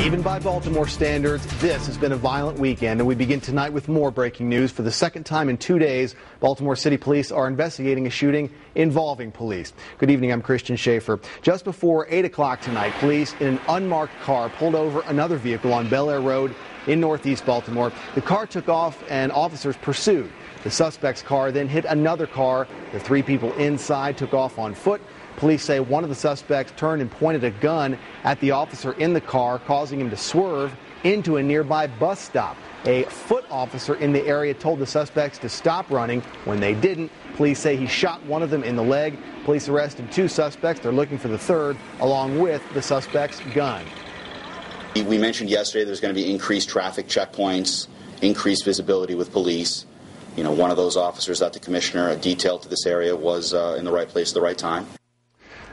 Even by Baltimore standards, this has been a violent weekend, and we begin tonight with more breaking news. For the second time in 2 days, Baltimore City Police are investigating a shooting involving police. Good evening, I'm Christian Schaefer. Just before 8 o'clock tonight, police in an unmarked car pulled over another vehicle on Bel Air Road in northeast Baltimore. The car took off and officers pursued. The suspect's car then hit another car. The three people inside took off on foot. Police say one of the suspects turned and pointed a gun at the officer in the car, causing him to swerve into a nearby bus stop. A foot officer in the area told the suspects to stop running. When they didn't, police say he shot one of them in the leg. Police arrested two suspects. They're looking for the third, along with the suspect's gun. We mentioned yesterday there's going to be increased traffic checkpoints, increased visibility with police. You know, one of those officers that the commissioner detailed to this area was in the right place at the right time.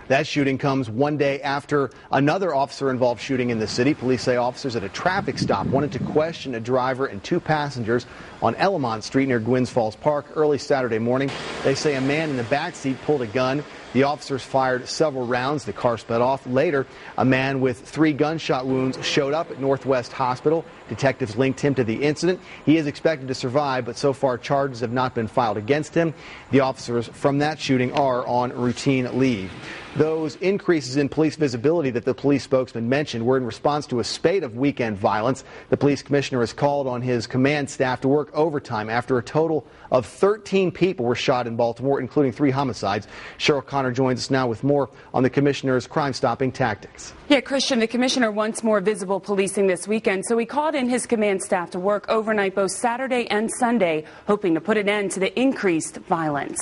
That shooting comes 1 day after another officer-involved shooting in the city. Police say officers at a traffic stop wanted to question a driver and two passengers on Elamont Street near Gwynns Falls Park early Saturday morning. They say a man in the back seat pulled a gun. The officers fired several rounds. The car sped off. Later, a man with 3 gunshot wounds showed up at Northwest Hospital. Detectives linked him to the incident. He is expected to survive, but so far charges have not been filed against him. The officers from that shooting are on routine leave. Those increases in police visibility that the police spokesman mentioned were in response to a spate of weekend violence. The police commissioner has called on his command staff to work overtime after a total of 13 people were shot in Baltimore, including 3 homicides. Cheryl Connor joins us now with more on the commissioner's crime-stopping tactics. Yeah, Christian, the commissioner wants more visible policing this weekend, so he called in his command staff to work overnight both Saturday and Sunday, hoping to put an end to the increased violence.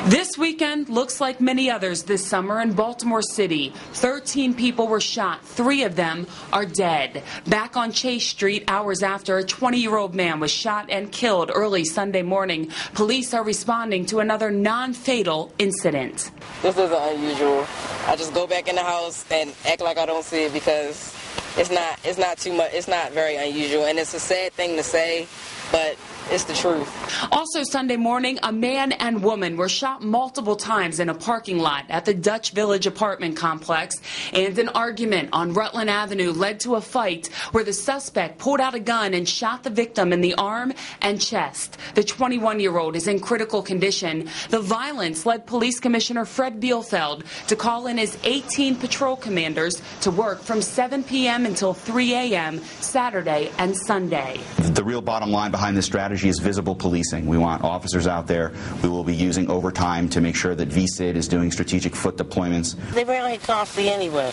This weekend looks like many others this summer in Baltimore City. 13 people were shot. 3 of them are dead. Back on Chase Street, hours after a 20-year-old man was shot and killed early Sunday morning, police are responding to another non-fatal incident. This isn't unusual. I just go back in the house and act like I don't see it because it's not too much. It's not very unusual, and it's a sad thing to say, but it's the truth. Also Sunday morning, a man and woman were shot multiple times in a parking lot at the Dutch Village apartment complex, and an argument on Rutland Avenue led to a fight where the suspect pulled out a gun and shot the victim in the arm and chest. The 21-year-old is in critical condition. The violence led Police Commissioner Fred Bielfeld to call in his 18 patrol commanders to work from 7 p.m. until 3 a.m. Saturday and Sunday. The real bottom line behind this strategy is visible policing. We want officers out there. We will be using overtime to make sure that VSID is doing strategic foot deployments. They rarely constantly anywhere.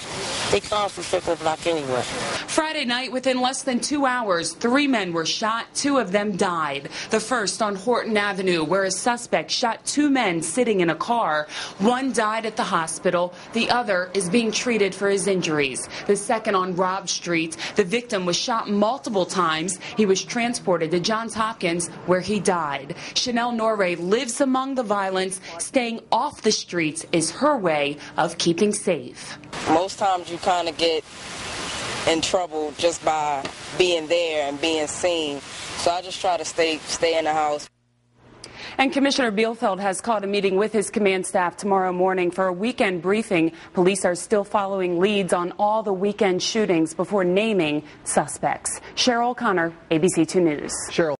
They constantly flip the block anywhere. Friday night, within less than 2 hours, 3 men were shot. 2 of them died. The first on Horton Avenue, where a suspect shot 2 men sitting in a car. 1 died at the hospital. The other is being treated for his injuries. The second on Robb Street, the victim was shot multiple times. He was transported to Johns Hopkins, where he died. Chanel Norray lives among the violence. Staying off the streets is her way of keeping safe. Most times you kind of get in trouble just by being there and being seen. So I just try to stay in the house. And Commissioner Bielfeld has called a meeting with his command staff tomorrow morning for a weekend briefing. Police are still following leads on all the weekend shootings before naming suspects. Cheryl Connor, ABC 2 News. Cheryl.